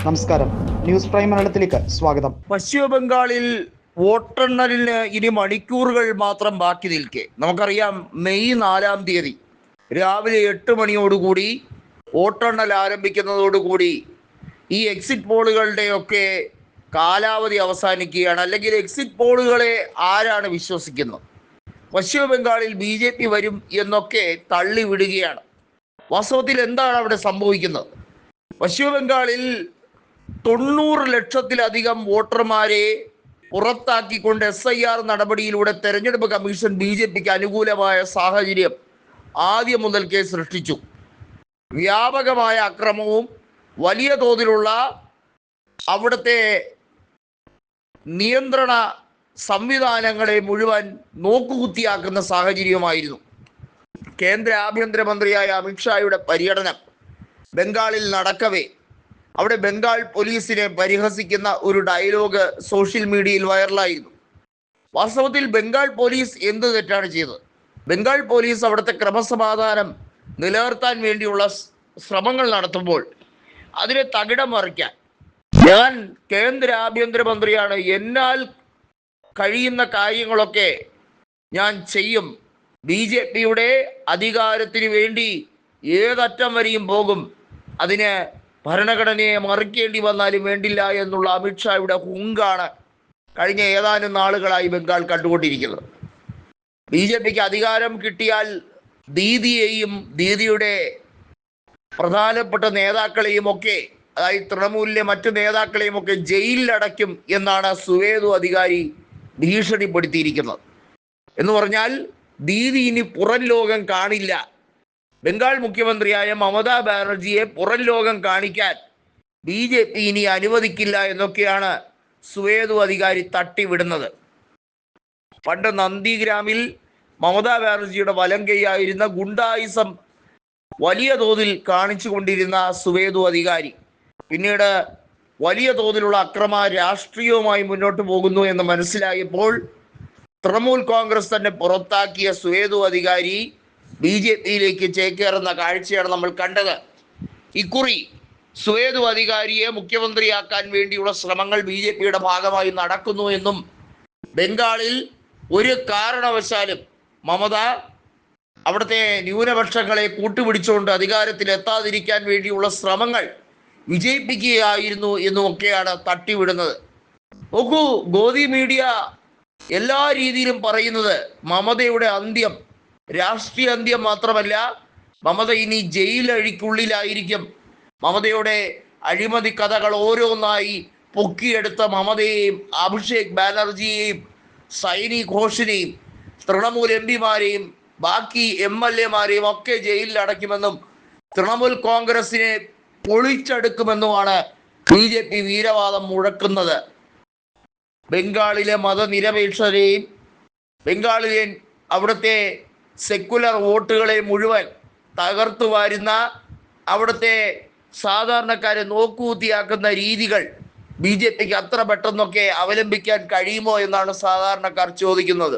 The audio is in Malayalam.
നമസ്കാരം, ന്യൂസ് പ്രൈം മലയാളത്തിലേക്ക് സ്വാഗതം. പശ്ചിമ ബംഗാളിൽ വോട്ടെണ്ണലിന് ഇനി മണിക്കൂറുകൾ മാത്രം ബാക്കി നിൽക്കെ നമുക്കറിയാം, മെയ് 4-ാം തീയതി രാവിലെ 8 മണിയോടുകൂടി വോട്ടെണ്ണൽ ആരംഭിക്കുന്നതോടുകൂടി ഈ എക്സിറ്റ് പോളുകളുടെയൊക്കെ കാലാവധി അവസാനിക്കുകയാണ്. അല്ലെങ്കിൽ എക്സിറ്റ് പോളുകളെ ആരാണ് വിശ്വസിക്കുന്നത്? പശ്ചിമ ബംഗാളിൽ BJP വരും എന്നൊക്കെ തള്ളിവിടുകയാണ്. വാസ്തവത്തിൽ എന്താണ് അവിടെ സംഭവിക്കുന്നത്? പശ്ചിമ ബംഗാളിൽ 90 ലക്ഷത്തിലധികം വോട്ടർമാരെ പുറത്താക്കിക്കൊണ്ട് SIR നടപടിയിലൂടെ തെരഞ്ഞെടുപ്പ് കമ്മീഷൻ BJPക്ക് അനുകൂലമായ സാഹചര്യം ആദ്യം മുതൽക്കേ സൃഷ്ടിച്ചു. വ്യാപകമായ അക്രമവും വലിയ തോതിലുള്ള അവിടുത്തെ നിയന്ത്രണ സംവിധാനങ്ങളെ മുഴുവൻ നോക്കുകുത്തിയാക്കുന്ന സാഹചര്യമായിരുന്നു. കേന്ദ്ര ആഭ്യന്തരമന്ത്രിയായ അമിത്ഷായുടെ പര്യടനം ബംഗാളിൽ നടക്കവേ അവിടെ ബംഗാൾ പോലീസിനെ പരിഹസിക്കുന്ന ഒരു ഡയലോഗ് സോഷ്യൽ മീഡിയയിൽ വൈറലായിരുന്നു. വാസ്തവത്തിൽ ബംഗാൾ പോലീസ് എന്ത് തെറ്റാണ് ചെയ്തത്? ബംഗാൾ പോലീസ് അവിടുത്തെ ക്രമസമാധാനം നിലനിർത്താൻ വേണ്ടിയുള്ള ശ്രമങ്ങൾ നടത്തുമ്പോൾ അതിനെ തകിടം മറിക്കാൻ ഞാൻ കേന്ദ്ര ആഭ്യന്തരമന്ത്രിയാണ്, എന്നാൽ കഴിയുന്ന കാര്യങ്ങളൊക്കെ ഞാൻ ചെയ്യും, BJPയുടെ അധികാരത്തിന് വേണ്ടി ഏതറ്റം വരെയും പോകും, അതിന് ഭരണഘടനയെ മറിക്കേണ്ടി വന്നാലും വേണ്ടില്ല എന്നുള്ള അമിത്ഷായുടെ ഹുങ്കാണ് കഴിഞ്ഞ ഏതാനും നാളുകളായി ബംഗാൾ കണ്ടുകൊണ്ടിരിക്കുന്നത്. BJPക്ക് അധികാരം കിട്ടിയാൽ ദീദിയെയും ദീദിയുടെ പ്രധാനപ്പെട്ട നേതാക്കളെയും ഒക്കെ, അതായത് തൃണമൂലിലെ മറ്റു നേതാക്കളെയും ഒക്കെ ജയിലിലടയ്ക്കും എന്നാണ് സുവേദു അധികാരി ഭീഷണിപ്പെടുത്തിയിരിക്കുന്നത്. എന്ന് പറഞ്ഞാൽ ദീദി ഇനി പുറം ലോകം കാണില്ല. ബംഗാൾ മുഖ്യമന്ത്രിയായ മമതാ ബാനർജിയെ പുറം ലോകം കാണിക്കാൻ BJP ഇനി അനുവദിക്കില്ല എന്നൊക്കെയാണ് സുവേദു അധികാരി തട്ടിവിടുന്നത്. പണ്ട് നന്ദിഗ്രാമിൽ മമതാ ബാനർജിയുടെ വലം കൈയായിരുന്ന ഗുണ്ടായിസം വലിയ തോതിൽ കാണിച്ചു കൊണ്ടിരുന്ന സുവേദു അധികാരി പിന്നീട് വലിയ തോതിലുള്ള അക്രമ രാഷ്ട്രീയവുമായി മുന്നോട്ട് പോകുന്നു എന്ന് മനസ്സിലായപ്പോൾ തൃണമൂൽ കോൺഗ്രസ് തന്നെ പുറത്താക്കിയ സുവേദു അധികാരി BJPയിലേക്ക് ചേക്കേറുന്ന കാഴ്ചയാണ് നമ്മൾ കണ്ടത്. ഇക്കുറി സുവേദു അധികാരിയെ മുഖ്യമന്ത്രിയാക്കാൻ വേണ്ടിയുള്ള ശ്രമങ്ങൾ BJPയുടെ ഭാഗമായി നടക്കുന്നു എന്നും ബംഗാളിൽ ഒരു കാരണവശാലും മമത അവിടുത്തെ ന്യൂനപക്ഷങ്ങളെ കൂട്ടുപിടിച്ചുകൊണ്ട് അധികാരത്തിലെത്താതിരിക്കാൻ വേണ്ടിയുള്ള ശ്രമങ്ങൾ വിജയിപ്പിക്കുകയായിരുന്നു എന്നുമൊക്കെയാണ് തട്ടിവിടുന്നത്. നോക്കൂ, ഗോദി മീഡിയ എല്ലാ രീതിയിലും പറയുന്നത് മമതയുടെ അന്ത്യം രാഷ്ട്രീയ അന്ത്യം മാത്രമല്ല, മമത ഇനി ജയിലഴിക്കുള്ളിലായിരിക്കും. മമതയുടെ അഴിമതി കഥകൾ ഓരോന്നായി പൊക്കിയെടുത്ത മമതയെയും അഭിഷേക് ബാനർജിയെയും സൈനി ഘോഷിനെയും തൃണമൂൽ MPമാരെയും ബാക്കി MLAമാരെയും ഒക്കെ ജയിലിലടയ്ക്കുമെന്നും തൃണമൂൽ കോൺഗ്രസിനെ പൊളിച്ചെടുക്കുമെന്നുമാണ് BJP വീരവാദം മുഴക്കുന്നത്. ബംഗാളിലെ മതനിരപേക്ഷരെയും ബംഗാളിലെ അവിടുത്തെ സെക്കുലർ വോട്ടുകളെ മുഴുവൻ തകർത്തു വാരുന്ന, അവിടുത്തെ സാധാരണക്കാരെ നോക്കുകുത്തിയാക്കുന്ന രീതികൾ BJPക്ക് അത്ര പെട്ടെന്നൊക്കെ അവലംബിക്കാൻ കഴിയുമോ എന്നാണ് സാധാരണക്കാർ ചോദിക്കുന്നത്.